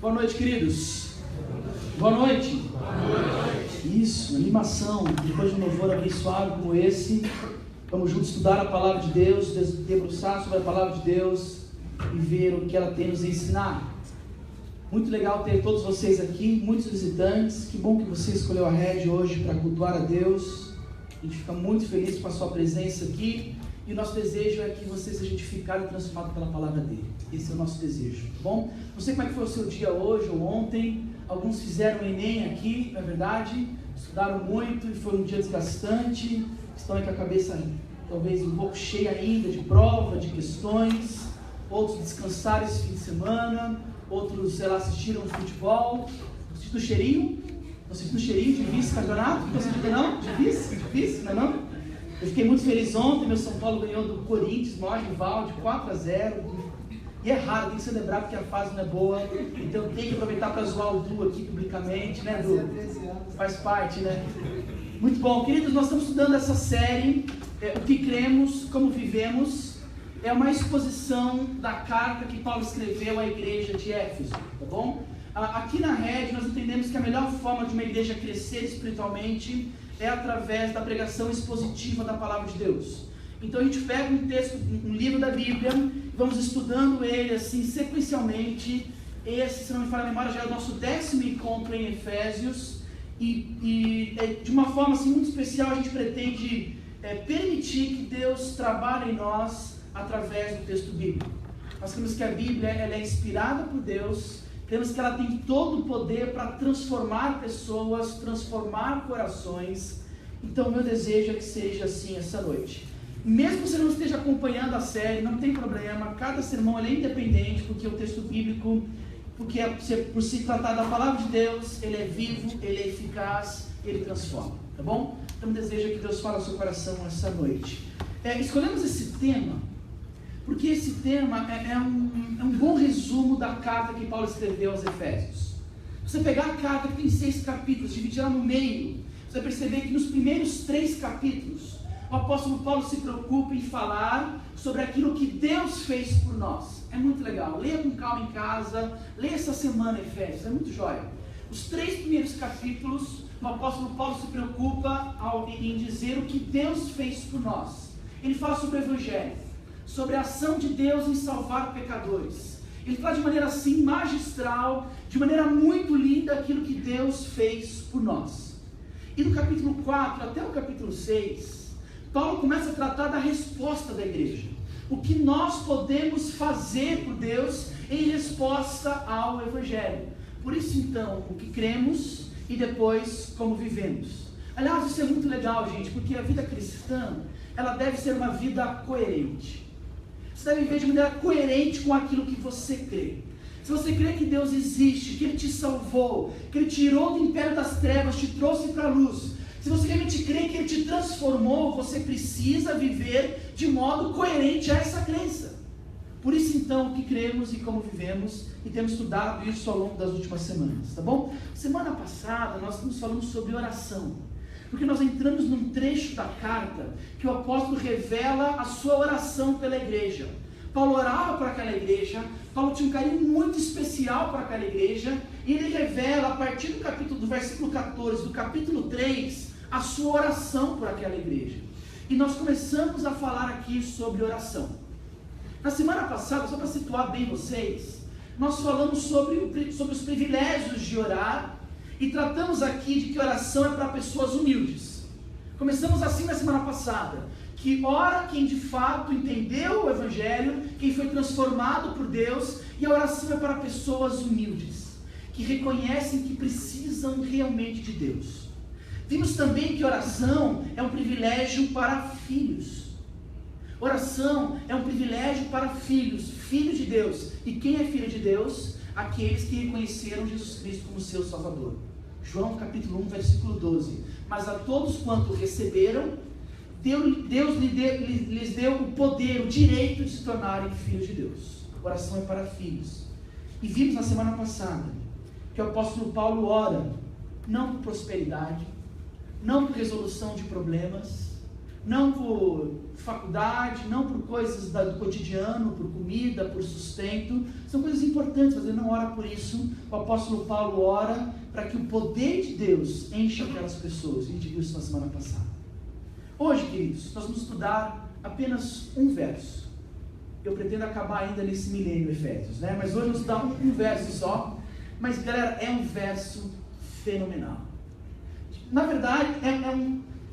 Boa noite, queridos. Boa noite. Boa noite. Isso, animação. Depois de um louvor abençoado como esse, vamos juntos estudar a palavra de Deus, debruçar sobre a palavra de Deus e ver o que ela tem nos ensinar. Muito legal ter todos vocês aqui, muitos visitantes. Que bom que você escolheu a Red hoje para cultuar a Deus. A gente fica muito feliz com a sua presença aqui. E o nosso desejo é que você seja edificado e transformado pela palavra dele. Esse é o nosso desejo, tá bom? Não sei como é que foi o seu dia hoje ou ontem. Alguns fizeram o Enem aqui, não é verdade? Estudaram muito e foi um dia desgastante. Estão aí com a cabeça talvez um pouco cheia ainda de prova, de questões. Outros descansaram esse fim de semana. Outros, sei lá, assistiram futebol. Assistiram o cheirinho? Assistiram o cheirinho de vice-campeonato? Não assistiram não? De vice, não é não? Eu fiquei muito feliz ontem, meu São Paulo ganhou do Corinthians, maior rival, de 4-0. E é raro, tem que celebrar porque a fase não é boa. Então tem que aproveitar para zoar o Du aqui publicamente, né, Du? Faz parte, né? Muito bom, queridos, nós estamos estudando essa série, O que cremos, como vivemos. É uma exposição da carta que Paulo escreveu à igreja de Éfeso, tá bom? Aqui na Red nós entendemos que a melhor forma de uma igreja crescer espiritualmente é através da pregação expositiva da palavra de Deus. Então a gente pega um texto, um livro da Bíblia, e vamos estudando ele assim sequencialmente. Esse, se não me falha a memória, já é o nosso 10º encontro em Efésios. E de uma forma assim, muito especial, a gente pretende permitir que Deus trabalhe em nós através do texto bíblico. Nós cremos que a Bíblia ela é inspirada por Deus. Cremos que ela tem todo o poder para transformar pessoas, transformar corações. Então, meu desejo é que seja assim essa noite. Mesmo que você não esteja acompanhando a série, não tem problema. Cada sermão ele é independente, porque o texto bíblico, porque por se tratar da palavra de Deus, ele é vivo, ele é eficaz, ele transforma. Tá bom? Então, meu desejo é que Deus fale ao seu coração essa noite. Escolhemos esse tema porque esse tema é um bom resumo da carta que Paulo escreveu aos Efésios. Você pegar a carta que tem 6 capítulos, dividir ela no meio, você vai perceber que nos primeiros 3 capítulos, o apóstolo Paulo se preocupa em falar sobre aquilo que Deus fez por nós. É muito legal, leia com calma em casa, leia essa semana Efésios, é muito jóia. Os 3 primeiros capítulos, o apóstolo Paulo se preocupa em dizer o que Deus fez por nós. Ele fala sobre o Evangelho, sobre a ação de Deus em salvar pecadores. Ele fala de maneira assim magistral, de maneira muito linda aquilo que Deus fez por nós. E no capítulo 4 até o capítulo 6, Paulo começa a tratar da resposta da igreja. O que nós podemos fazer por Deus em resposta ao Evangelho. Por isso então, o que cremos e depois como vivemos. Aliás, isso é muito legal, gente, porque a vida cristã, ela deve ser uma vida coerente. Você deve viver de maneira coerente com aquilo que você crê. Se você crê que Deus existe, que Ele te salvou, que Ele tirou do império das trevas, te trouxe para a luz, se você realmente crê que Ele te transformou, você precisa viver de modo coerente a essa crença. Por isso então, o que cremos e como vivemos, e temos estudado isso ao longo das últimas semanas, tá bom? Semana passada nós estamos falando sobre oração. Porque nós entramos num trecho da carta que o apóstolo revela a sua oração pela igreja. Paulo orava para aquela igreja, Paulo tinha um carinho muito especial para aquela igreja, e ele revela a partir do versículo 14, do capítulo 3, a sua oração por aquela igreja. E nós começamos a falar aqui sobre oração. Na semana passada, só para situar bem vocês, nós falamos sobre os privilégios de orar, e tratamos aqui de que oração é para pessoas humildes. Começamos assim na semana passada, que ora quem de fato entendeu o Evangelho, quem foi transformado por Deus, e a oração é para pessoas humildes, que reconhecem que precisam realmente de Deus. Vimos também que oração é um privilégio para filhos. Oração é um privilégio para filhos, filhos de Deus. E quem é filho de Deus? Aqueles que reconheceram Jesus Cristo como seu Salvador. João capítulo 1, versículo 12. Mas a todos quanto receberam, Deus lhes deu o poder, o direito de se tornarem filhos de Deus. Oração é para filhos. E vimos na semana passada que o apóstolo Paulo ora, não por prosperidade, não por resolução de problemas, não por faculdade, não por coisas do cotidiano, por comida, por sustento. São coisas importantes, mas ele não ora por isso. O apóstolo Paulo ora para que o poder de Deus encha aquelas pessoas. A gente viu isso na semana passada. Hoje, queridos, nós vamos estudar apenas um verso. Eu pretendo acabar ainda nesse milênio Efésios, né? Mas hoje vamos estudar um verso só. Mas, galera, é um verso fenomenal. Na verdade,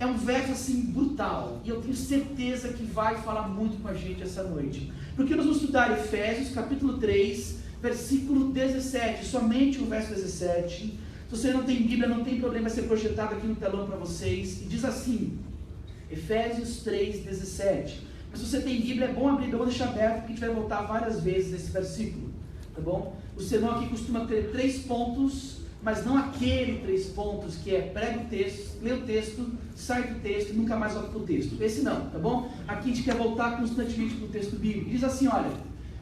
é um verso assim brutal, e eu tenho certeza que vai falar muito com a gente essa noite, porque nós vamos estudar Efésios capítulo 3, versículo 17, somente o verso 17. Se você não tem Bíblia, não tem problema, vai ser projetado aqui no telão para vocês, e diz assim, Efésios 3, 17. Mas se você tem Bíblia, é bom abrir, eu vou deixar aberto, porque a gente vai voltar várias vezes nesse versículo, tá bom? O sermão aqui costuma ter 3 pontos, mas não aquele 3 pontos que é prega o texto, lê o texto, sai do texto e nunca mais volta para o texto. Esse não, tá bom? Aqui a gente quer voltar constantemente para o texto bíblico. Diz assim, olha,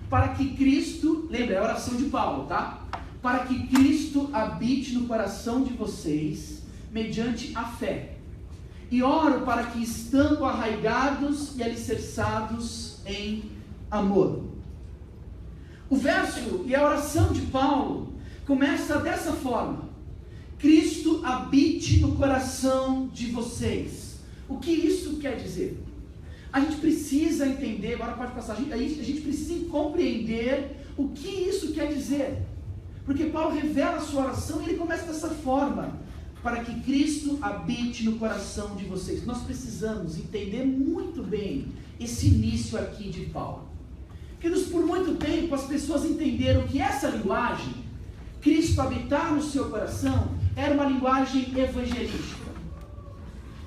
para que Cristo, lembra, é a oração de Paulo, tá? Para que Cristo habite no coração de vocês, mediante a fé. E oro para que, estando arraigados e alicerçados em amor. O verso e a oração de Paulo começa dessa forma: Cristo habite no coração de vocês. O que isso quer dizer? A gente precisa entender, agora pode passar, a gente precisa compreender o que isso quer dizer. Porque Paulo revela a sua oração e ele começa dessa forma: para que Cristo habite no coração de vocês. Nós precisamos entender muito bem esse início aqui de Paulo. Queridos, por muito tempo as pessoas entenderam que essa linguagem, Cristo habitar no seu coração, era uma linguagem evangelística.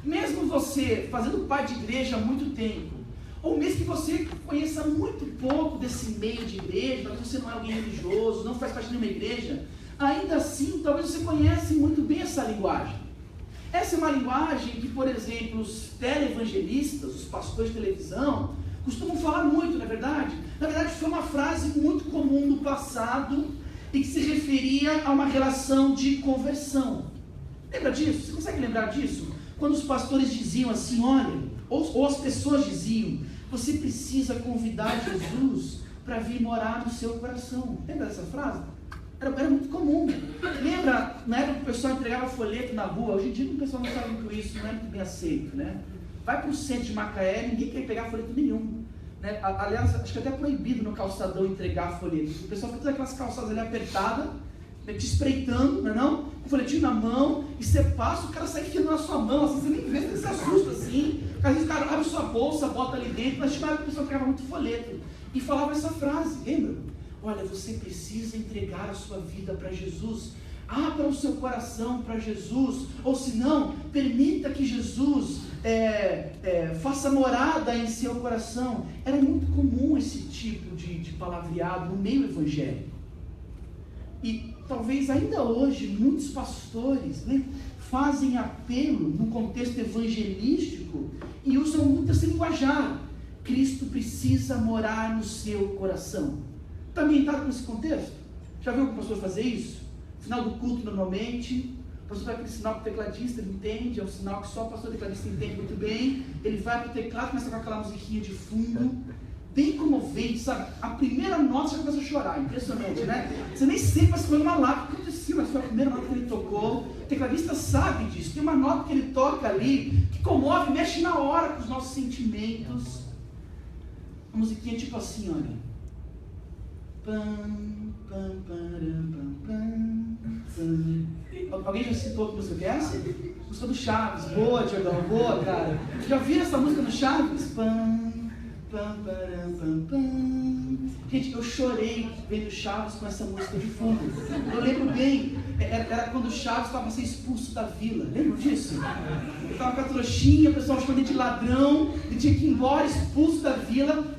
Mesmo você fazendo parte de igreja há muito tempo, ou mesmo que você conheça muito pouco desse meio de igreja, talvez você não é alguém religioso, não faz parte de uma igreja, ainda assim, talvez você conhece muito bem essa linguagem. Essa é uma linguagem que, por exemplo, os televangelistas, os pastores de televisão, costumam falar muito, não é verdade? Na verdade, foi uma frase muito comum no passado, e que se referia a uma relação de conversão. Lembra disso? Você consegue lembrar disso? Quando os pastores diziam assim, olha, ou as pessoas diziam, você precisa convidar Jesus para vir morar no seu coração. Lembra dessa frase? Era muito comum. Lembra, na época que o pessoal entregava folheto na rua? Hoje em dia o pessoal não sabe muito isso, não é muito bem aceito, né? Vai para o centro de Macaé, ninguém quer pegar folheto nenhum. Né? Aliás, acho que é até proibido no calçadão entregar folhetos. O pessoal fica aquelas calçadas ali apertadas, te espreitando, não é não? Com o folhetinho na mão, e você passa, o cara sai enfiando na sua mão, assim, você nem vê, você se assusta assim. Às vezes o cara abre sua bolsa, bota ali dentro, mas tinha uma época que o pessoal pegava muito folheto e falava essa frase, lembra? Olha, você precisa entregar a sua vida para Jesus. Abra o seu coração para Jesus, ou se não, permita que Jesus faça morada em seu coração. Era muito comum esse tipo de palavreado no meio evangélico. E talvez ainda hoje muitos pastores, né, fazem apelo no contexto evangelístico e usam muito esse linguajar. Cristo precisa morar no seu coração. Está ambientado nesse contexto? Já viu algum pastor fazer isso? Final do culto normalmente, o pastor vai aquele sinal que o tecladista entende, é um sinal que só o pastor tecladista entende muito bem. Ele vai para o teclado, começa com aquela musiquinha de fundo, bem comovente, sabe? A primeira nota já começa a chorar, impressionante, né? Você nem sempre vai escolher uma lápis, que aconteceu, mas foi a primeira nota que ele tocou. O tecladista sabe disso, tem uma nota que ele toca ali, que comove, mexe na hora com os nossos sentimentos. A musiquinha tipo assim, olha. Pam, pam, param, pam, pam, pam. Alguém já citou que música é essa? Música do Chaves. Boa, Diogão, boa, cara. Já viram essa música do Chaves? Pam, pam, param, pam, pam. Gente, eu chorei vendo Chaves com essa música de fundo. Eu lembro bem, era quando o Chaves estava sendo expulso da vila. Lembram disso? Ele estava com a trouxinha, o pessoal chamando ele de ladrão, ele tinha que ir embora, expulso da vila,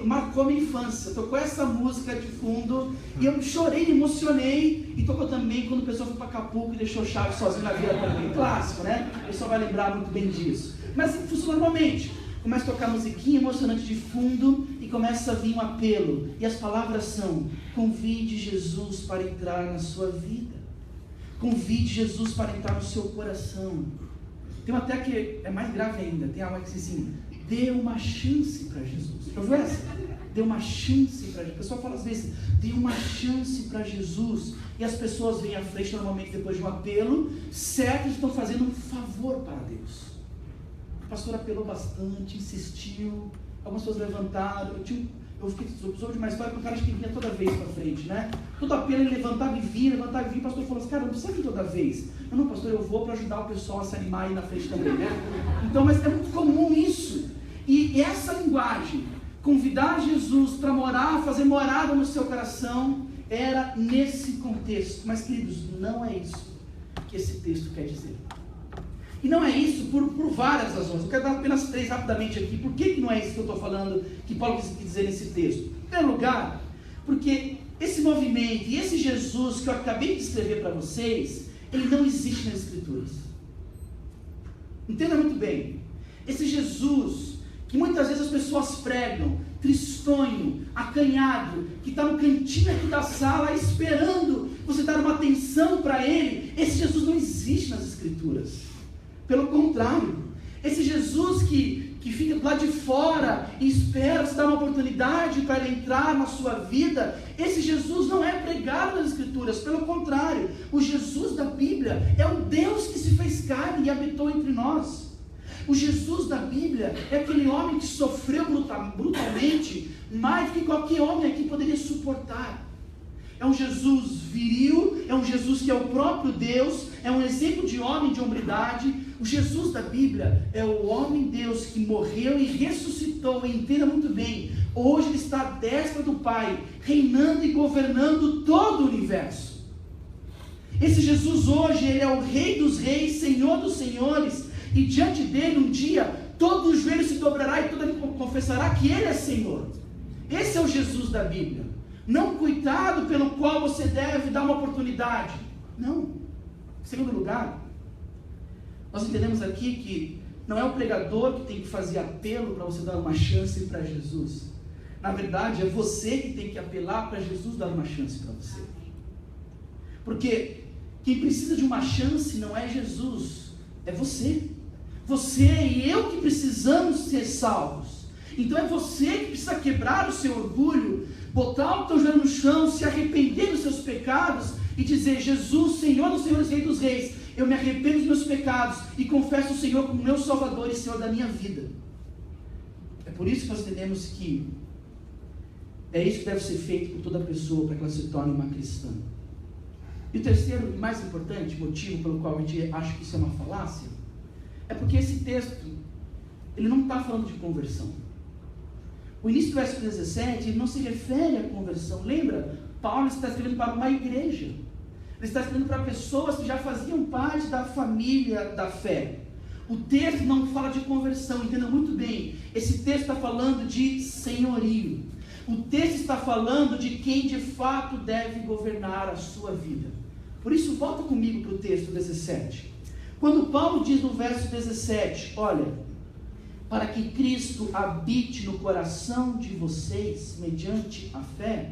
marcou minha infância, tocou essa música de fundo, e eu chorei, me emocionei, e tocou também quando o pessoal foi para Acapulco e deixou o Chaves sozinho na vila também. Clássico, né? O pessoal vai lembrar muito bem disso. Mas assim funciona normalmente. Começa a tocar musiquinha emocionante de fundo e começa a vir um apelo. E as palavras são: convide Jesus para entrar na sua vida. Convide Jesus para entrar no seu coração. Tem uma até que é mais grave ainda, tem algo que diz assim, dê uma chance para Jesus. Já viu essa? Dê uma chance para Jesus. O pessoal fala às vezes, dê uma chance para Jesus. E as pessoas vêm à frente normalmente depois de um apelo, certo, estão fazendo um favor para Deus. O pastor apelou bastante, insistiu, algumas pessoas levantaram. Eu soube de uma história que o cara acho que vinha toda vez para frente, né? Todo apelo ele levantava e vinha, o pastor falou assim, cara, não precisa vir toda vez. Não, pastor, eu vou para ajudar o pessoal a se animar aí na frente também, né? Então, mas é muito comum isso. E essa linguagem, convidar Jesus para morar, fazer morada no seu coração, era nesse contexto. Mas, queridos, não é isso que esse texto quer dizer. E não é isso por várias razões. Eu quero dar apenas 3 rapidamente aqui. Por que não é isso que eu estou falando, que Paulo quis dizer nesse texto? Em primeiro lugar, porque esse movimento e esse Jesus que eu acabei de escrever para vocês, ele não existe nas Escrituras. Entenda muito bem. Esse Jesus, que muitas vezes as pessoas pregam, tristonho, acanhado, que está no cantinho aqui da sala esperando você dar uma atenção para ele, esse Jesus não existe nas Escrituras. Pelo contrário, esse Jesus que fica lá de fora e espera você dar uma oportunidade para ele entrar na sua vida, esse Jesus não é pregado nas Escrituras. Pelo contrário, o Jesus da Bíblia é o Deus que se fez carne e habitou entre nós. O Jesus da Bíblia é aquele homem que sofreu brutalmente mais do que qualquer homem aqui poderia suportar. É um Jesus viril, é um Jesus que é o próprio Deus, é um exemplo de homem de hombridade. O Jesus da Bíblia é o homem Deus que morreu e ressuscitou, e entenda muito bem, hoje ele está à destra do Pai, reinando e governando todo o universo. Esse Jesus hoje, ele é o Rei dos Reis, Senhor dos Senhores, e diante dele um dia, todo o joelho se dobrará e todo mundo confessará que ele é Senhor. Esse é o Jesus da Bíblia. Não cuidado pelo qual você deve dar uma oportunidade. Não. Em segundo lugar, nós entendemos aqui que não é o pregador que tem que fazer apelo para você dar uma chance para Jesus. Na verdade, é você que tem que apelar para Jesus dar uma chance para você. Porque quem precisa de uma chance não é Jesus, é você. Você e eu que precisamos ser salvos. Então é você que precisa quebrar o seu orgulho, botar o teu joelho no chão, se arrepender dos seus pecados e dizer: Jesus, Senhor dos Senhores, Rei dos Reis, eu me arrependo dos meus pecados e confesso o Senhor como meu Salvador e Senhor da minha vida. É por isso que nós entendemos que é isso que deve ser feito por toda pessoa para que ela se torne uma cristã. E o terceiro e mais importante motivo pelo qual a gente acha que isso é uma falácia é porque esse texto ele não está falando de conversão. O início do versículo 17 ele não se refere à conversão. Lembra? Paulo está escrevendo para uma igreja. Ele está escrevendo para pessoas que já faziam parte da família da fé. O texto não fala de conversão, entenda muito bem. Esse texto está falando de senhorio. O texto está falando de quem de fato deve governar a sua vida. Por isso, volta comigo para o texto 17. Quando Paulo diz no verso 17, olha, para que Cristo habite no coração de vocês, mediante a fé,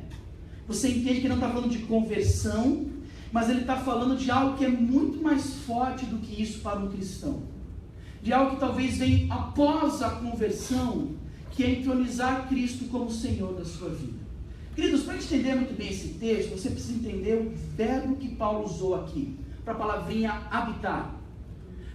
você entende que ele não está falando de conversão, mas ele está falando de algo que é muito mais forte do que isso para um cristão. De algo que talvez venha após a conversão, que é entronizar Cristo como Senhor da sua vida. Queridos, para entender muito bem esse texto, você precisa entender o verbo que Paulo usou aqui, para a palavrinha habitar.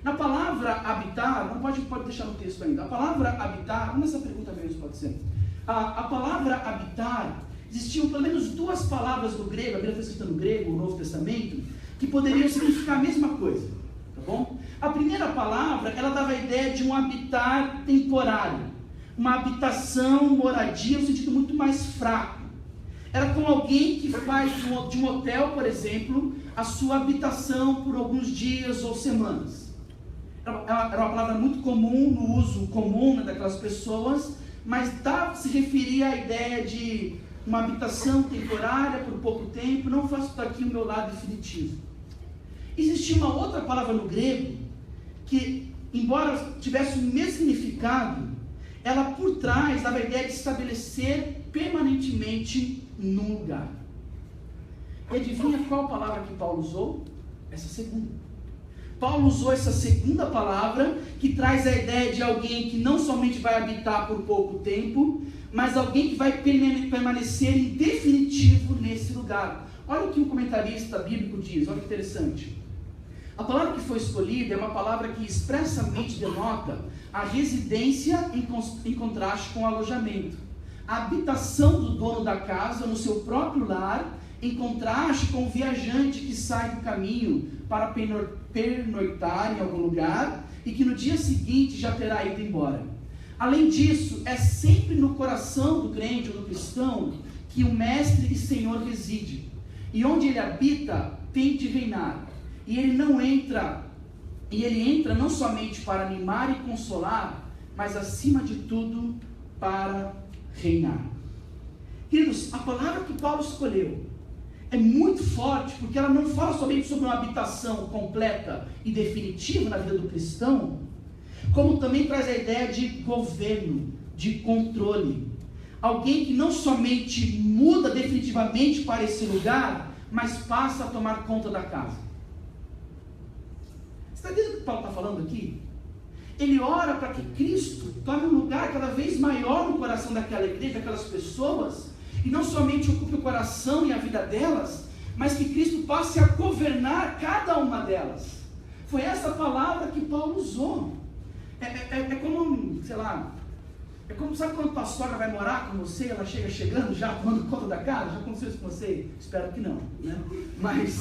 Na palavra habitar, não pode deixar no texto ainda, a palavra habitar, vamos nessa pergunta mesmo, pode ser. A palavra habitar, existiam pelo menos duas palavras no grego, a Bíblia foi escrita no grego, o Novo Testamento, que poderiam significar a mesma coisa, tá bom? A primeira palavra, ela dava a ideia de um habitar temporário, uma habitação, moradia, no sentido muito mais fraco. Era como alguém que faz de um hotel, por exemplo, a sua habitação por alguns dias ou semanas. Era uma palavra muito comum, no uso comum, né, daquelas pessoas, mas se referia à ideia de uma habitação temporária por pouco tempo, não faço daqui o meu lado definitivo. Existia uma outra palavra no grego, que embora tivesse o mesmo significado, ela por trás dava a ideia de estabelecer permanentemente num lugar. E adivinha qual palavra que Paulo usou? Essa segunda. Paulo usou essa segunda palavra, que traz a ideia de alguém que não somente vai habitar por pouco tempo, mas alguém que vai permanecer em definitivo nesse lugar. Olha o que um comentarista bíblico diz, olha que interessante. A palavra que foi escolhida é uma palavra que expressamente denota a residência em contraste com o alojamento. A habitação do dono da casa no seu próprio lar, em contraste com o viajante que sai do caminho para pernoitar em algum lugar e que no dia seguinte já terá ido embora. Além disso, é sempre no coração do crente ou do cristão que o Mestre e Senhor reside. E onde ele habita, tem de reinar. E ele entra não somente para animar e consolar, mas acima de tudo para reinar. Queridos, a palavra que Paulo escolheu é muito forte, porque ela não fala somente sobre uma habitação completa e definitiva na vida do cristão, como também traz a ideia de governo, de controle. Alguém que não somente muda definitivamente para esse lugar, mas passa a tomar conta da casa. Você está entendendo o que Paulo está falando aqui? Ele ora para que Cristo tome um lugar cada vez maior no coração daquela igreja, daquelas pessoas, e não somente ocupe o coração e a vida delas, mas que Cristo passe a governar cada uma delas. Foi essa palavra que Paulo usou. É como, sei lá, é como, sabe quando a sogra vai morar com você, ela chega chegando já tomando conta da casa? Já aconteceu isso com você? Espero que não, né? Mas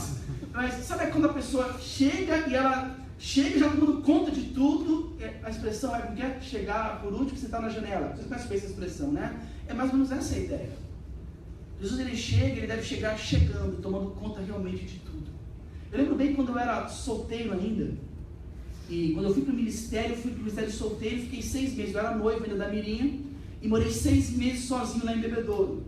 sabe quando a pessoa chega e ela chega já tomando conta de tudo? A expressão é porque é chegar por último, você está na janela. Vocês conhecem bem essa expressão, né? É mais ou menos essa a ideia. Jesus, ele chega, ele deve chegar chegando, tomando conta realmente de tudo. Eu lembro bem quando eu era solteiro ainda, e quando eu fui para o ministério solteiro, fiquei 6 meses, eu era noivo ainda da Mirinha, e morei 6 meses sozinho lá em Bebedouro.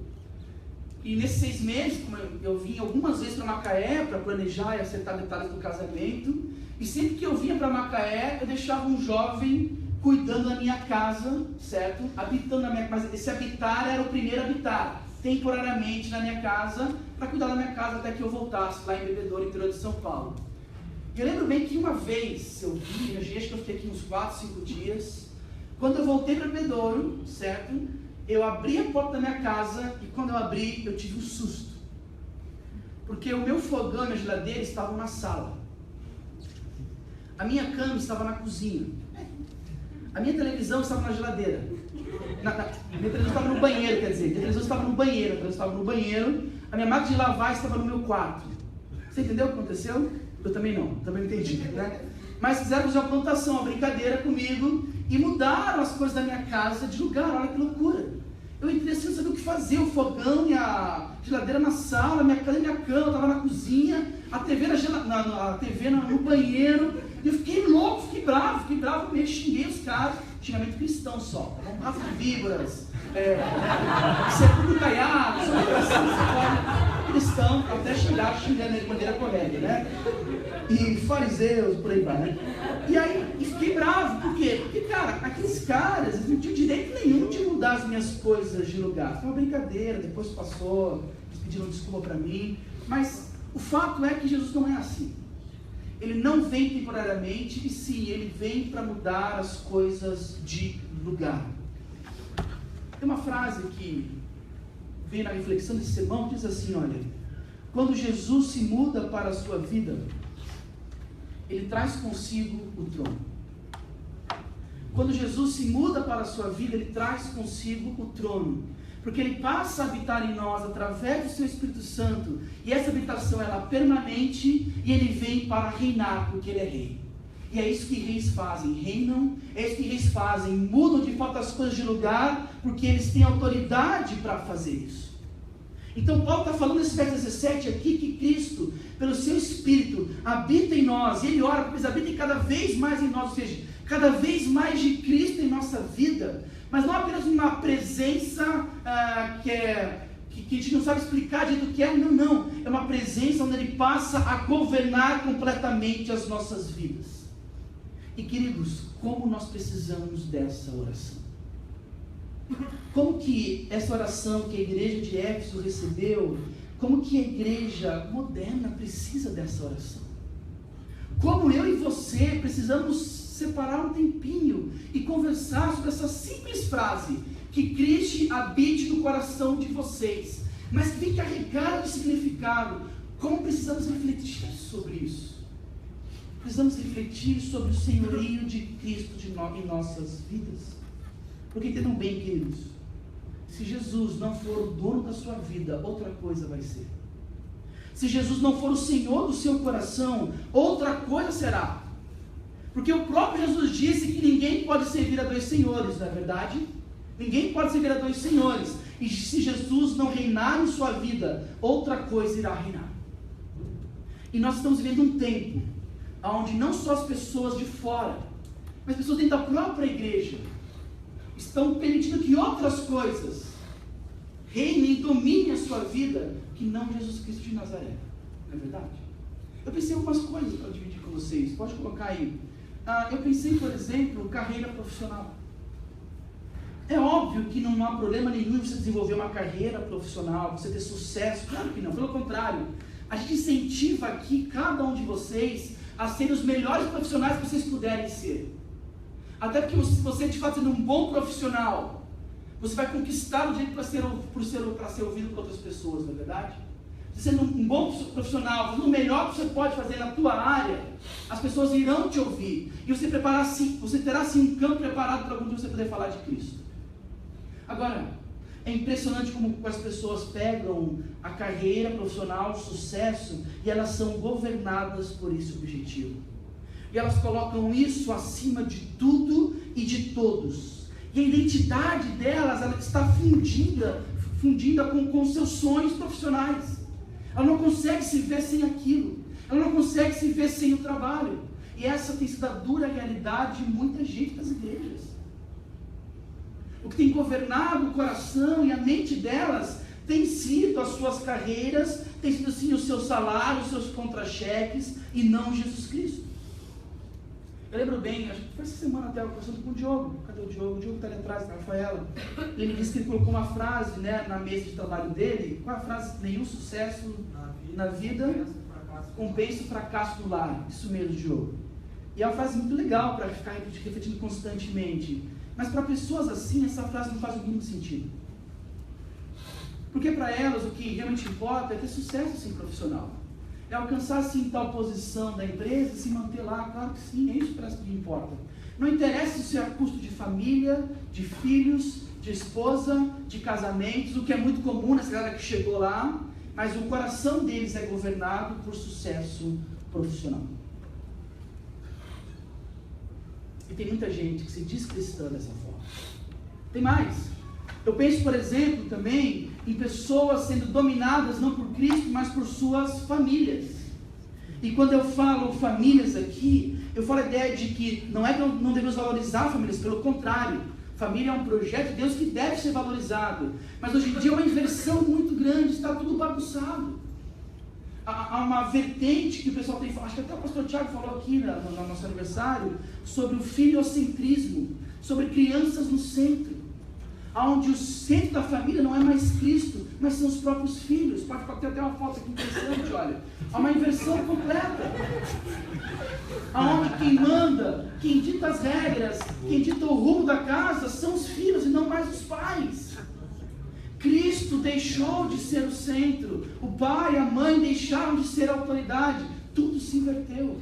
E nesses 6 meses, como eu vim algumas vezes para Macaé, para planejar e acertar detalhes do casamento, e sempre que eu vinha para Macaé, eu deixava um jovem cuidando da minha casa, certo? Habitando na minha casa, mas esse habitar era o primeiro habitar, temporariamente na minha casa, para cuidar da minha casa até que eu voltasse lá em Bebedouro, interior de São Paulo. E eu lembro bem que uma vez eu vim, acho que eu fiquei aqui uns 4, 5 dias, quando eu voltei para Bebedouro, certo? Eu abri a porta da minha casa e quando eu abri, eu tive um susto. Porque o meu fogão e a minha geladeira estavam na sala. A minha cama estava na cozinha. A minha televisão estava na geladeira. Minha televisão estava no banheiro, quer dizer. Minha televisão estava no banheiro. A minha máquina de lavar estava no meu quarto. Você entendeu o que aconteceu? Eu também não entendi, né? Mas quiseram fazer uma plantação, uma brincadeira comigo e mudaram as coisas da minha casa de lugar. Olha que loucura. Eu entrei assim, não sabia o que fazer. O fogão e a geladeira na sala, minha cama estava na cozinha, a TV, no banheiro. E eu fiquei louco, fiquei bravo, meio xinguei os caras. Xingamento cristão só, um rato de víboras, sepulcro caiado, cristão, até xingando de maneira correta, né? E fariseus, por aí vai, né? E aí, fiquei bravo, por quê? Porque, cara, aqueles caras, eles não tinham direito nenhum de mudar as minhas coisas de lugar. Foi uma brincadeira, depois passou, eles pediram desculpa pra mim, mas o fato é que Jesus não é assim. Ele não vem temporariamente, e sim, ele vem para mudar as coisas de lugar. Tem uma frase que vem na reflexão desse sermão, que diz assim, olha, quando Jesus se muda para a sua vida, ele traz consigo o trono. Quando Jesus se muda para a sua vida, ele traz consigo o trono. Porque ele passa a habitar em nós através do seu Espírito Santo, e essa habitação ela é permanente, e ele vem para reinar, porque ele é rei. E é isso que reis fazem, reinam, é isso que reis fazem, mudam de fato as coisas de lugar, porque eles têm autoridade para fazer isso. Então Paulo está falando nesse verso 17 aqui, que Cristo, pelo seu Espírito, habita em nós, e ele ora porque ele habita cada vez mais em nós, ou seja, cada vez mais de Cristo em nossa vida, mas não apenas uma presença que a gente não sabe explicar de do que é, não, é uma presença onde ele passa a governar completamente as nossas vidas. E queridos, como nós precisamos dessa oração? Como que essa oração que a igreja de Éfeso recebeu, como que a igreja moderna precisa dessa oração? como eu e você precisamos separar um tempinho e conversar sobre essa simples frase, que Cristo habite no coração de vocês, mas que vem carregada de significado. Como precisamos refletir sobre isso? Precisamos refletir sobre o senhorio de Cristo em nossas vidas. Porque entendam bem, queridos, se Jesus não for o dono da sua vida, outra coisa vai ser. Se Jesus não for o Senhor do seu coração, outra coisa será. Porque o próprio Jesus disse que ninguém pode servir a dois senhores, não é verdade? Ninguém pode servir a dois senhores. E se Jesus não reinar em sua vida, outra coisa irá reinar. E nós estamos vivendo um tempo onde não só as pessoas de fora, mas as pessoas dentro da própria igreja estão permitindo que outras coisas reinem e dominem a sua vida, que não Jesus Cristo de Nazaré. Não é verdade? Eu pensei em algumas coisas para dividir com vocês. Pode colocar aí. Eu pensei, por exemplo, carreira profissional. É óbvio que não há problema nenhum você desenvolver uma carreira profissional, você ter sucesso. Claro que não, pelo contrário. A gente incentiva aqui cada um de vocês a serem os melhores profissionais que vocês puderem ser. Até porque você de fato sendo um bom profissional, você vai conquistar o direito para ser ouvido por outras pessoas, não é verdade? Você sendo um bom profissional, fazendo o melhor que você pode fazer na tua área, as pessoas irão te ouvir. E você terá sim um campo preparado para algum dia você poder falar de Cristo. Agora, é impressionante como as pessoas pegam a carreira profissional, o sucesso, e elas são governadas por esse objetivo. E elas colocam isso acima de tudo e de todos. E a identidade delas, ela está fundida com seus sonhos profissionais. Ela não consegue se ver sem aquilo. Ela não consegue se ver sem o trabalho. E essa tem sido a dura realidade de muita gente das igrejas. O que tem governado o coração e a mente delas tem sido as suas carreiras, tem sido sim o seu salário, os seus contra-cheques, e não Jesus Cristo. Eu lembro bem, acho que foi essa semana até, eu conversando com o Diogo. Cadê o Diogo? O Diogo está ali atrás, da Rafaela. Ele me disse que ele colocou uma frase, né, na mesa de trabalho dele. Qual é a frase? Nenhum sucesso na vida compensa o fracasso do lar. Isso mesmo, Diogo. E é uma frase muito legal para ficar refletindo constantemente. Mas para pessoas assim, essa frase não faz o mínimo sentido. Porque para elas o que realmente importa é ter sucesso assim, profissional. É alcançar assim tal posição da empresa e se manter lá. Claro que sim, é isso que importa. Não interessa se é a custo de família, de filhos, de esposa, de casamentos, o que é muito comum nessa galera que chegou lá, mas o coração deles é governado por sucesso profissional. E tem muita gente que se diz cristã dessa forma. Tem mais. Eu penso, por exemplo, também em pessoas sendo dominadas não por Cristo, mas por suas famílias. E quando eu falo famílias aqui, eu falo a ideia de que não é que não devemos valorizar famílias, pelo contrário. Família é um projeto de Deus que deve ser valorizado. Mas hoje em dia é uma inversão muito grande, está tudo bagunçado. Há uma vertente que o pessoal tem, acho que até o pastor Tiago falou aqui no nosso aniversário, sobre o filiocentrismo, sobre crianças no centro, onde o centro da família não é mais Cristo, mas são os próprios filhos. Pode ter até uma foto aqui interessante, olha. Há uma inversão completa, onde quem manda, quem dita as regras, quem dita o rumo da casa são os filhos e não mais os pais. Cristo deixou de ser o centro, o pai e a mãe deixaram de ser a autoridade, tudo se inverteu.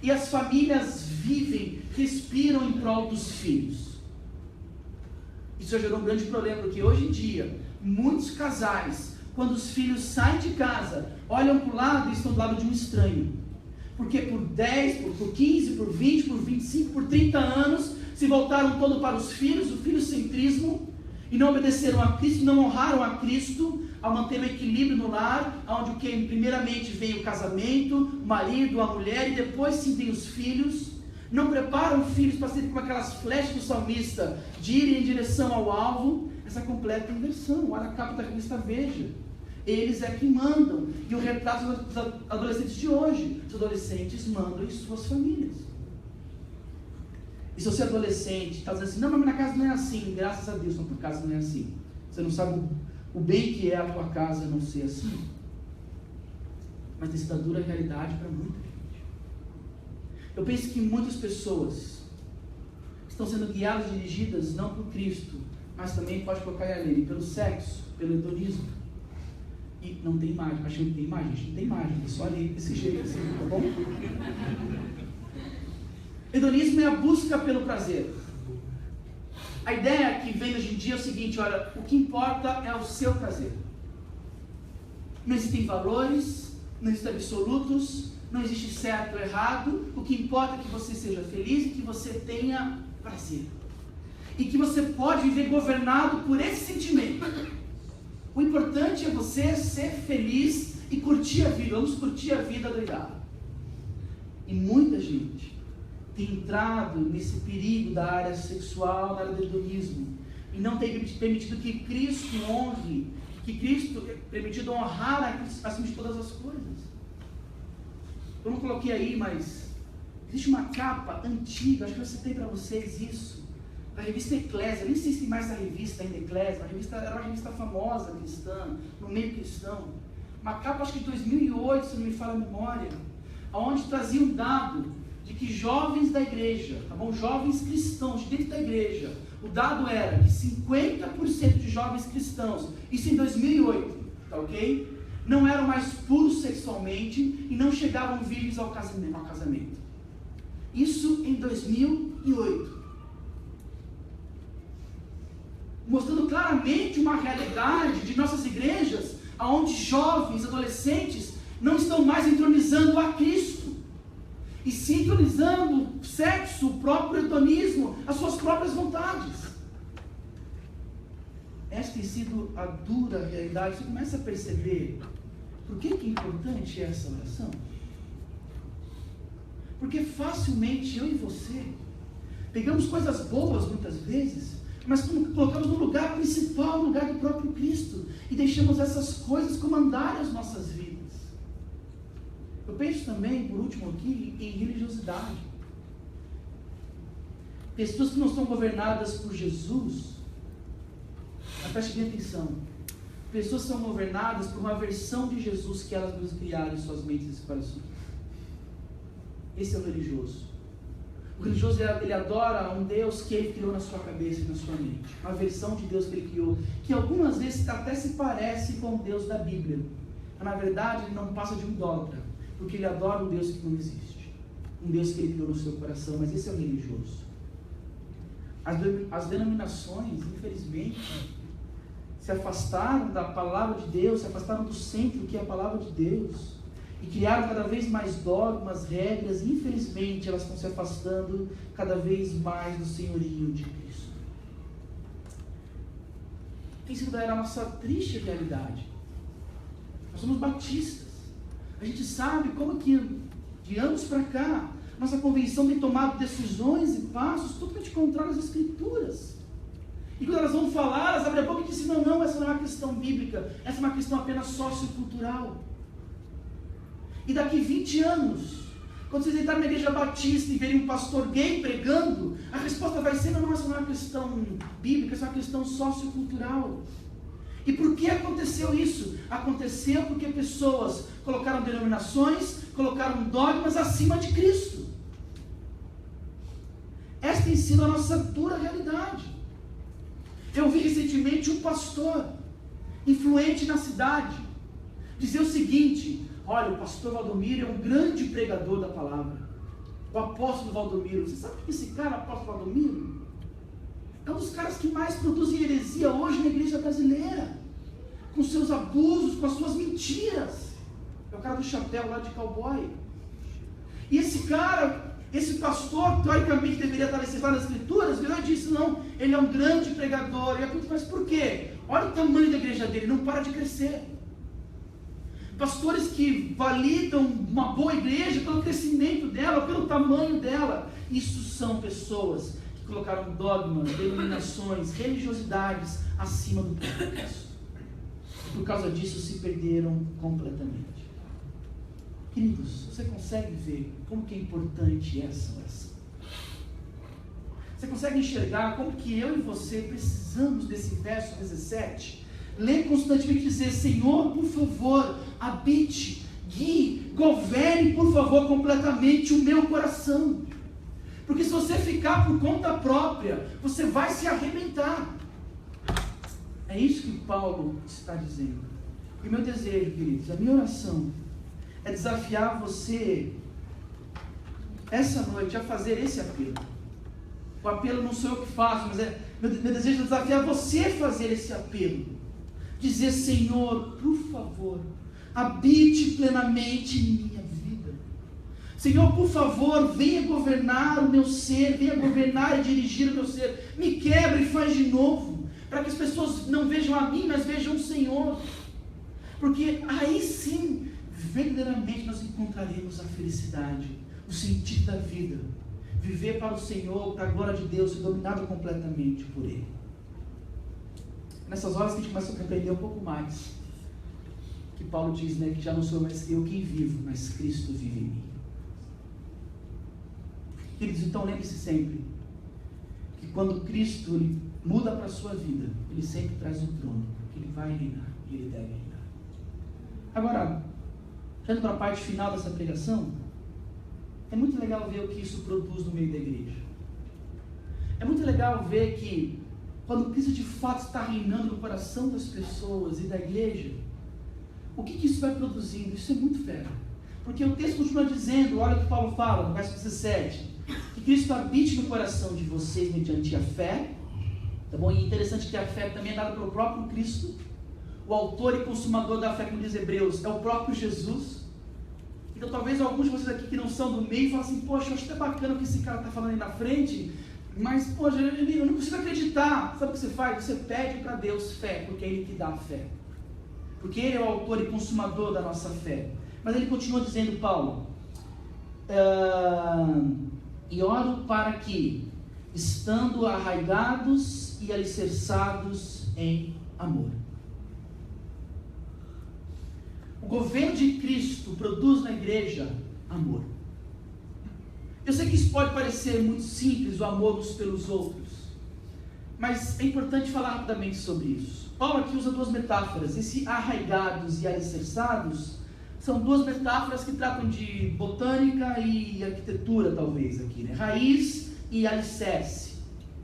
E as famílias vivem, respiram em prol dos filhos. Isso já gerou um grande problema, porque hoje em dia, muitos casais, quando os filhos saem de casa, olham para o lado e estão do lado de um estranho. Porque por 10, por 15, por 20, por 25, por 30 anos, se voltaram todo para os filhos, o filiocentrismo, e não obedeceram a Cristo, não honraram a Cristo, ao manter o equilíbrio no lar, onde o que primeiramente vem o casamento, o marido, a mulher, e depois sim tem os filhos. Não preparam filhos para serem como aquelas flechas do salmista, de irem em direção ao alvo. Essa completa inversão. Olha a capa da revista Veja. Eles é que mandam. E o retrato dos adolescentes de hoje. Os adolescentes mandam em suas famílias. E se você é adolescente, está dizendo assim, não, mas minha casa não é assim. Graças a Deus, na tua casa não é assim. Você não sabe o bem que é a tua casa não ser assim. Mas tem sido a dura realidade para muita gente. Eu penso que muitas pessoas estão sendo guiadas e dirigidas não por Cristo, mas também pode colocar ali, pelo sexo, pelo hedonismo. E não tem imagem, acho que não tem imagem, gente, não tem imagem, é só ali desse jeito assim, tá bom? Hedonismo é a busca pelo prazer. A ideia que vem hoje em dia é o seguinte: olha, o que importa é o seu prazer. Não existem valores, não existem absolutos, não existe certo ou errado. O que importa é que você seja feliz e que você tenha prazer. E que você pode viver governado por esse sentimento. O importante é você ser feliz e curtir a vida. Vamos curtir a vida doidada. E muita gente tem entrado nesse perigo da área sexual, da área do hedonismo, e não tem permitido que Cristo honre, que Cristo é permitido honrar a Cristo acima de todas as coisas. Eu não coloquei aí, mas existe uma capa antiga, acho que eu citei para vocês isso, da revista Eclésia. Nem sei se tem mais essa revista ainda, Eclésia. Era uma revista famosa cristã, no meio cristão. Uma capa, acho que de 2008, se não me falha a memória, onde trazia um dado de que jovens da igreja, tá bom? Jovens cristãos dentro da igreja, o dado era que 50% de jovens cristãos, isso em 2008, tá ok? Não eram mais puros sexualmente e não chegavam virgens ao casamento. Isso em 2008. Mostrando claramente uma realidade de nossas igrejas, onde jovens, adolescentes, não estão mais entronizando a Cristo, e sim entronizando o sexo, o próprio hedonismo, as suas próprias vontades. Esta tem sido a dura realidade. Você começa a perceber por que é importante essa oração? Porque facilmente eu e você pegamos coisas boas muitas vezes, mas colocamos no lugar principal, no lugar do próprio Cristo, e deixamos essas coisas comandarem as nossas vidas. Eu penso também, por último aqui, em religiosidade. Pessoas que não são governadas por Jesus, mas preste bem atenção, pessoas que são governadas por uma versão de Jesus que elas mesmas criaram em suas mentes e corações. Esse é o religioso. O religioso, ele adora um Deus que ele criou na sua cabeça e na sua mente. Uma versão de Deus que ele criou, que algumas vezes até se parece com o Deus da Bíblia. Mas na verdade ele não passa de um idólatra, porque ele adora um Deus que não existe. Um Deus que ele criou no seu coração, mas esse é o religioso. As denominações, infelizmente, se afastaram da palavra de Deus, se afastaram do centro que é a palavra de Deus, e criaram cada vez mais dogmas, regras, e infelizmente elas estão se afastando cada vez mais do senhorio de Cristo. Tem sido a nossa triste realidade. Nós somos batistas. A gente sabe como que de anos para cá nossa convenção tem tomado decisões e passos totalmente contrários às Escrituras. E quando elas vão falar, elas abrem a boca e dizem: não, essa não é uma questão bíblica, essa é uma questão apenas sociocultural. E daqui 20 anos, quando vocês entrarem na igreja batista e verem um pastor gay pregando, a resposta vai ser: não, essa não é uma questão bíblica, essa é uma questão sociocultural. E por que aconteceu isso? Aconteceu porque pessoas colocaram denominações, colocaram dogmas acima de Cristo. Esta tem sido a nossa dura realidade. Eu vi recentemente um pastor influente na cidade dizer o seguinte: olha, o pastor Valdomiro é um grande pregador da palavra. O apóstolo Valdomiro. Você sabe que esse cara, o apóstolo Valdomiro, é um dos caras que mais produzem heresia hoje na igreja brasileira, com seus abusos, com as suas mentiras. É o cara do chapéu lá de cowboy. E esse cara, esse pastor, teoricamente deveria estar licenciado nas Escrituras, virou e disse: não, ele é um grande pregador. Mas por quê? Olha o tamanho da igreja dele, não para de crescer. Pastores que validam uma boa igreja pelo crescimento dela, pelo tamanho dela. Isso são pessoas que colocaram dogmas, denominações, religiosidades acima do próprio Cristo. Por causa disso se perderam completamente. Queridos, você consegue ver como que é importante essa oração? Você consegue enxergar como que eu e você precisamos desse verso 17? Ler constantemente, dizer: Senhor, por favor, habite Guie, governe, por favor, completamente o meu coração. Porque se você ficar por conta própria, você vai se arrebentar. É isso que Paulo está dizendo. E o meu desejo, queridos, a minha oração é desafiar você essa noite a fazer esse apelo. O apelo não sou eu que faço, mas meu desejo é desafiar você a fazer esse apelo. Dizer: Senhor, por favor, habite plenamente em minha vida. Senhor, por favor, venha governar o meu ser, venha governar e dirigir o meu ser. Me quebra e faz de novo, para que as pessoas não vejam a mim, mas vejam o Senhor. Porque aí sim, verdadeiramente nós encontraremos a felicidade, o sentido da vida. Viver para o Senhor, para a glória de Deus, ser dominado completamente por Ele. Nessas horas que a gente começa a compreender um pouco mais, que Paulo diz, né, que já não sou mais eu quem vivo, mas Cristo vive em mim. Queridos, então lembre-se sempre, que quando Cristo ele muda para a sua vida, Ele sempre traz um trono, que Ele vai reinar, e Ele deve reinar. Agora, indo para a parte final dessa pregação, é muito legal ver o que isso produz no meio da igreja. É muito legal ver que, quando Cristo de fato está reinando no coração das pessoas e da igreja, o que isso vai produzindo? Isso é muito fera. Porque o texto continua dizendo, olha o que Paulo fala no verso 17, que Cristo habite no coração de vocês mediante a fé. Tá bom? E é interessante que a fé também é dada pelo próprio Cristo. O autor e consumador da fé, como diz Hebreus, é o próprio Jesus. Então talvez alguns de vocês aqui que não são do meio falem assim: poxa, eu acho até bacana o que esse cara está falando aí na frente, mas poxa, eu não consigo acreditar. Sabe o que você faz? Você pede para Deus fé, porque é Ele que dá a fé. Porque Ele é o autor e consumador da nossa fé. Mas ele continua dizendo, Paulo, e oro para que, estando arraigados e alicerçados em amor. O governo de Cristo produz na igreja amor. Eu sei que isso pode parecer muito simples, o amor uns pelos outros, mas é importante falar rapidamente sobre isso. Paulo aqui usa duas metáforas. Esse arraigados e alicerçados são duas metáforas que tratam de botânica e arquitetura, talvez aqui, né? Raiz e alicerce.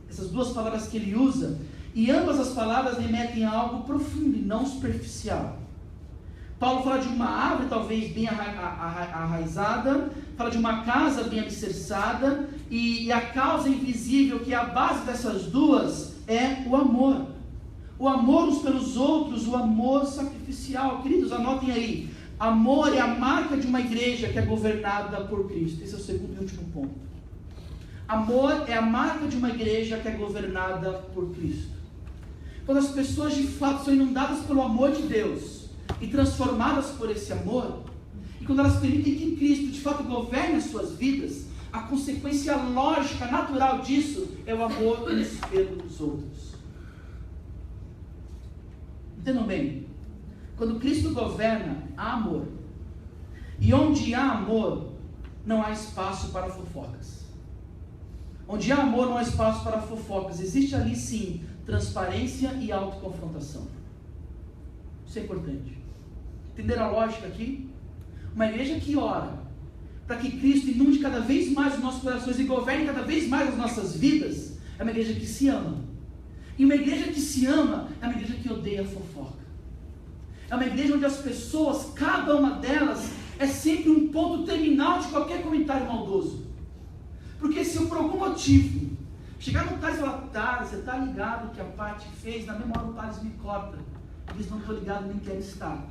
Essas duas palavras que ele usa, e ambas as palavras remetem a algo profundo e não superficial. Paulo fala de uma árvore talvez bem arraizada, fala de uma casa bem alicerçada, e a causa invisível, que é a base dessas duas, é o amor. O amor uns pelos outros, o amor sacrificial. Queridos, anotem aí. Amor é a marca de uma igreja que é governada por Cristo. Esse é o segundo e último ponto. Amor é a marca de uma igreja que é governada por Cristo. Quando as pessoas de fato são inundadas pelo amor de Deus e transformadas por esse amor, e quando elas permitem que Cristo de fato governe as suas vidas, a consequência lógica, natural disso é o amor uns pelos outros. Entendam bem, quando Cristo governa, há amor. E onde há amor, não há espaço para fofocas. Onde há amor, não há espaço para fofocas. Existe ali sim, transparência e autoconfrontação. Isso é importante. Entenderam a lógica aqui? Uma igreja que ora para que Cristo inunde cada vez mais os nossos corações e governe cada vez mais as nossas vidas, é uma igreja que se ama. E uma igreja que se ama é uma igreja que odeia a fofoca. É uma igreja onde as pessoas, cada uma delas, é sempre um ponto terminal de qualquer comentário maldoso. Porque se eu, por algum motivo, chegar no Thales e falar: Thales, você está ligado que a Paty fez? Na mesma hora o Thales me corta. Diz: não estou ligado, nem quero estar.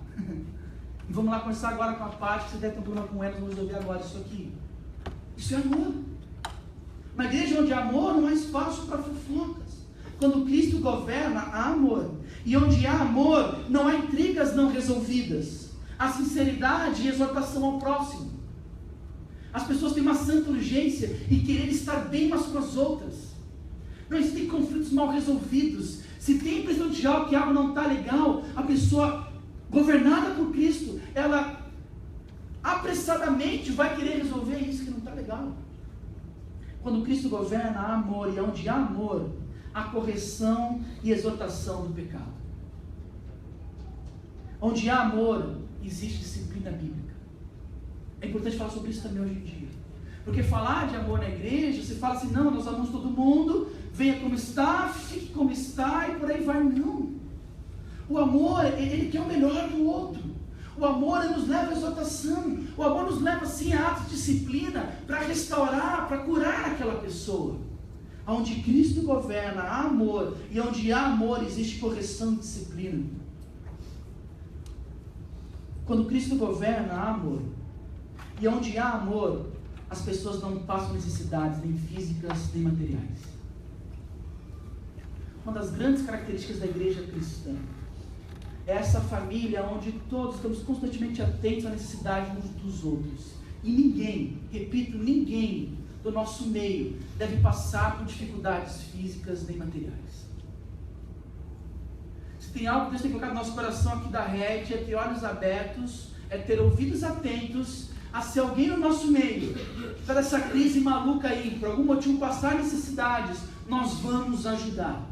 E vamos lá conversar agora com a Paty, que você deve ter um problema com ela, vamos resolver agora isso aqui. Isso é amor. Uma igreja onde há amor, não há espaço para fofocas. Quando Cristo governa, há amor. E onde há amor, não há intrigas não resolvidas. Há sinceridade e exortação ao próximo. As pessoas têm uma santa urgência e querer estar bem umas com as outras. Não existem conflitos mal resolvidos. Se tem a impressão de algo que algo não está legal, a pessoa governada por Cristo, ela apressadamente vai querer resolver isso que não está legal. Quando Cristo governa, há amor. E onde há amor, a correção e exortação do pecado. Onde há amor, existe disciplina bíblica. É importante falar sobre isso também hoje em dia. Porque falar de amor na igreja, você fala assim, não, nós amamos todo mundo, venha como está, fique como está e por aí vai. Não. O amor, ele quer o melhor do outro. O amor nos leva à exortação. O amor nos leva sim a atos de disciplina para restaurar, para curar aquela pessoa. Onde Cristo governa, há amor. E onde há amor, existe correção e disciplina. Quando Cristo governa, há amor. E onde há amor, as pessoas não passam necessidades, nem físicas, nem materiais. Uma das grandes características da igreja cristã é essa família onde todos estamos constantemente atentos à necessidade uns dos outros. E ninguém, repito, ninguém do nosso meio deve passar por dificuldades físicas nem materiais. Se tem algo que Deus tem colocado no nosso coração aqui da rede, é ter olhos abertos, é ter ouvidos atentos, a ser alguém no nosso meio, para essa crise maluca aí, por algum motivo passar necessidades, nós vamos ajudar.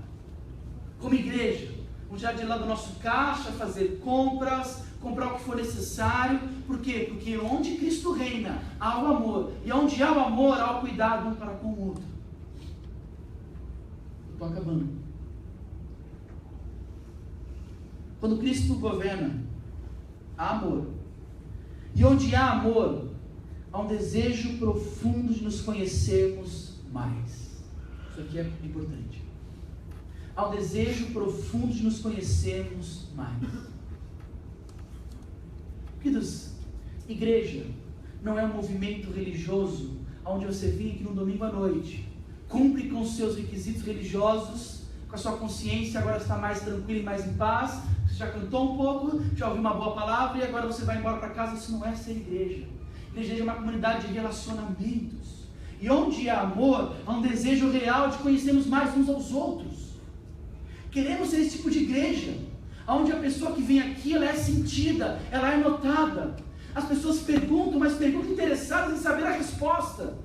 Como igreja, vamos já de lá do nosso caixa, fazer compras, comprar o que for necessário. Por quê? Porque onde Cristo reina, há o amor. E onde há o amor, há o cuidado um para com o outro. Estou acabando. Quando Cristo governa, há amor. E onde há amor, há um desejo profundo de nos conhecermos mais. Isso aqui é importante. Há um desejo profundo de nos conhecermos mais. Queridos, igreja não é um movimento religioso onde você vem aqui no domingo à noite, cumpre com os seus requisitos religiosos, com a sua consciência agora está mais tranquila e mais em paz, você já cantou um pouco, já ouviu uma boa palavra e agora você vai embora para casa. Isso não é ser igreja. Igreja é uma comunidade de relacionamentos. E onde há amor, há um desejo real de conhecermos mais uns aos outros. Queremos ser esse tipo de igreja, onde a pessoa que vem aqui, ela é sentida, ela é notada. As pessoas perguntam, mas perguntam interessadas em saber a resposta.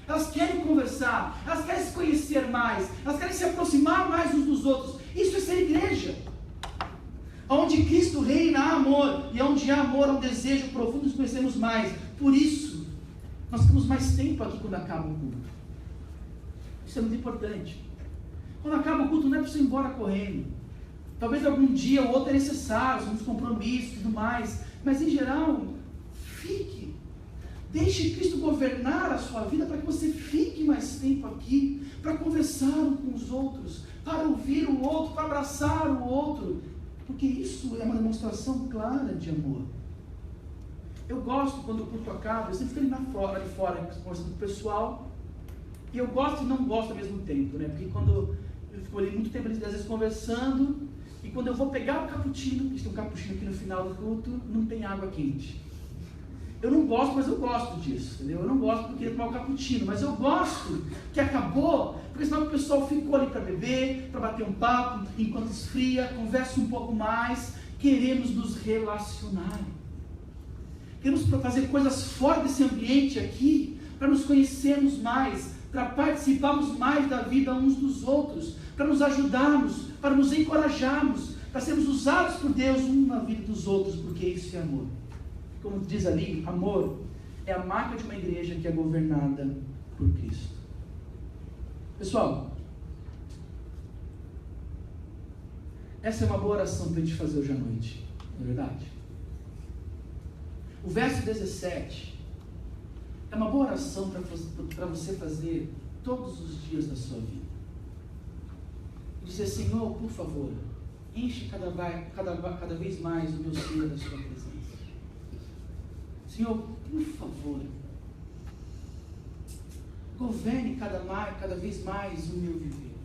Elas querem conversar, elas querem se conhecer mais, elas querem se aproximar mais uns dos outros. Isso é ser igreja. Onde Cristo reina, há amor, e onde há amor, há um desejo profundo de nos conhecermos mais. Por isso, nós ficamos mais tempo aqui quando acaba o culto. Isso é muito importante. Quando acaba o culto, não é para você ir embora correndo. Talvez algum dia ou outro é necessário, somos compromissos e tudo mais, mas em geral, fique. Deixe Cristo governar a sua vida para que você fique mais tempo aqui, para conversar um com os outros, para ouvir o outro, para abraçar o outro, porque isso é uma demonstração clara de amor. Eu gosto, quando o culto acaba, eu sempre fico ali fora, conversando com o pessoal, e eu gosto e não gosto ao mesmo tempo, né? Porque quando eu fico ali muito tempo, às vezes conversando, e quando eu vou pegar o cappuccino, porque tem um cappuccino aqui no final do culto, não tem água quente. Eu não gosto, mas eu gosto disso, entendeu? Eu não gosto porque eu queria tomar o cappuccino, mas eu gosto que acabou, porque senão o pessoal ficou ali para beber, para bater um papo, enquanto esfria, conversa um pouco mais. Queremos nos relacionar. Queremos fazer coisas fora desse ambiente aqui, para nos conhecermos mais, para participarmos mais da vida uns dos outros, para nos ajudarmos, para nos encorajarmos, para sermos usados por Deus um na vida dos outros, porque isso é amor. Como diz ali, amor é a marca de uma igreja que é governada por Cristo. Pessoal, essa é uma boa oração para a gente fazer hoje à noite, não é verdade? O verso 17 é uma boa oração para você fazer todos os dias da sua vida. Dizer, Senhor, por favor, enche cada vez mais o meu ser da sua presença. Senhor, por favor, governe cada vez mais o meu viver.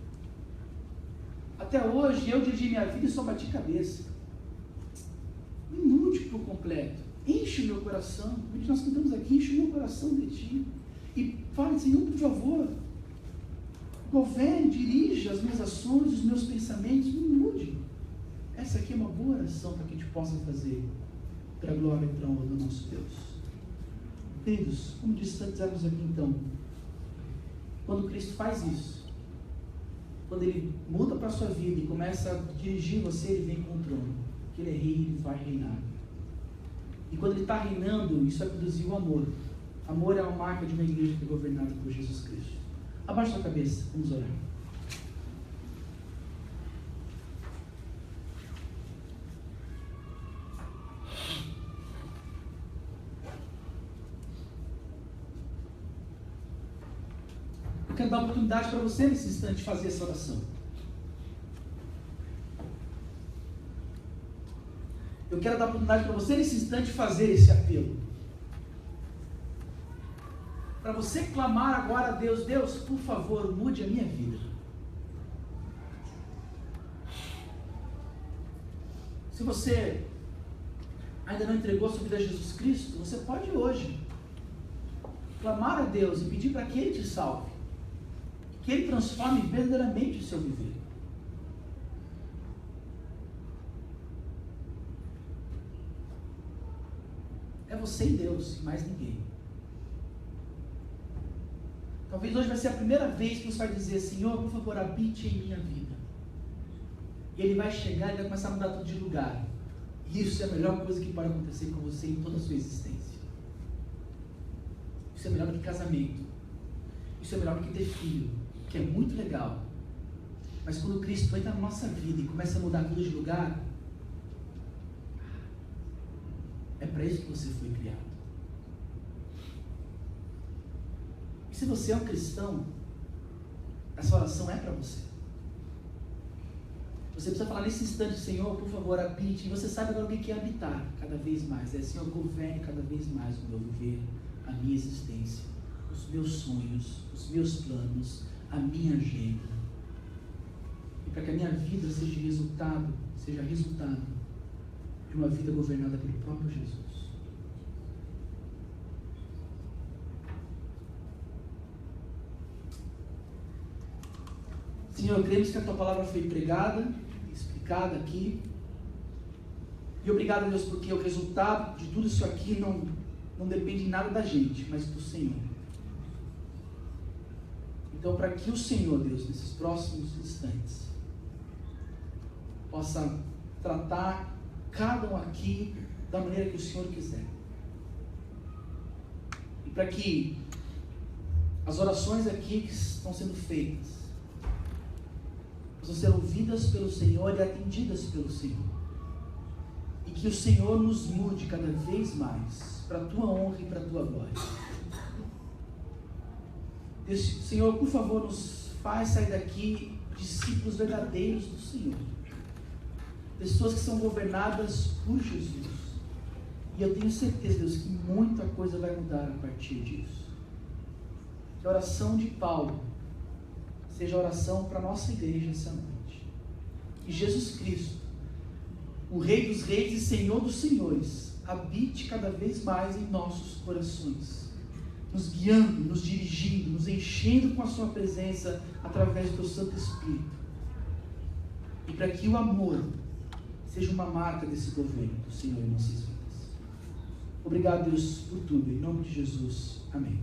Até hoje eu dirigi minha vida e só bati cabeça. Me mude por completo. Enche o meu coração. Nós cantamos aqui, enche o meu coração de ti. E fale, Senhor, por favor, governe, dirija as minhas ações, os meus pensamentos, me mude. Essa aqui é uma boa oração para que a gente possa fazer para a glória e para a honra do nosso Deus. Queridos, como dissemos aqui então, quando Cristo faz isso, quando Ele muda para a sua vida e começa a dirigir você, Ele vem com o trono, que Ele é rei e Ele vai reinar. E quando ele está reinando, isso vai produzir o amor. Amor é uma marca de uma igreja que é governada por Jesus Cristo. Abaixa sua cabeça, vamos orar. Eu quero dar uma oportunidade para você nesse instante fazer essa oração. Eu quero dar a oportunidade para você nesse instante fazer esse apelo. Para você clamar agora a Deus: Deus, por favor, mude a minha vida. Se você ainda não entregou sua vida a Jesus Cristo, você pode hoje clamar a Deus e pedir para que Ele te salve, que Ele transforme verdadeiramente o seu viver. É você e Deus, e mais ninguém. Talvez hoje vai ser a primeira vez que você vai dizer: Senhor, por favor, habite em minha vida. E Ele vai chegar e vai começar a mudar tudo de lugar. E isso é a melhor coisa que pode acontecer com você em toda a sua existência. Isso é melhor do que casamento. Isso é melhor do que ter filho, que é muito legal. Mas quando Cristo entra na nossa vida e começa a mudar tudo de lugar, é para isso que você foi criado. E se você é um cristão, essa oração é para você. Você precisa falar nesse instante: Senhor, por favor, habite. E você sabe agora o que é habitar cada vez mais. É: Senhor, governe cada vez mais o meu viver, a minha existência, os meus sonhos, os meus planos, a minha agenda. E para que a minha vida seja resultado de uma vida governada pelo próprio Jesus. Senhor, cremos que a Tua palavra foi pregada, explicada aqui. E obrigado, Deus, porque o resultado de tudo isso aqui não depende em nada da gente, mas do Senhor. Então, para que o Senhor, Deus, nesses próximos instantes, possa tratar cada um aqui da maneira que o Senhor quiser. E para que as orações aqui que estão sendo feitas possam ser ouvidas pelo Senhor e atendidas pelo Senhor. E que o Senhor nos mude cada vez mais para a Tua honra e para a Tua glória. Deus, Senhor, por favor, nos faz sair daqui discípulos verdadeiros do Senhor. Pessoas que são governadas por Jesus. E eu tenho certeza, Deus, que muita coisa vai mudar a partir disso. Que a oração de Paulo seja a oração para a nossa igreja essa noite. Que Jesus Cristo, o Rei dos Reis e Senhor dos Senhores, habite cada vez mais em nossos corações, nos guiando, nos dirigindo, nos enchendo com a Sua presença através do Teu Santo Espírito. E para que o amor seja uma marca desse governo do Senhor em nossas vidas. Obrigado, Deus, por tudo. Em nome de Jesus. Amém.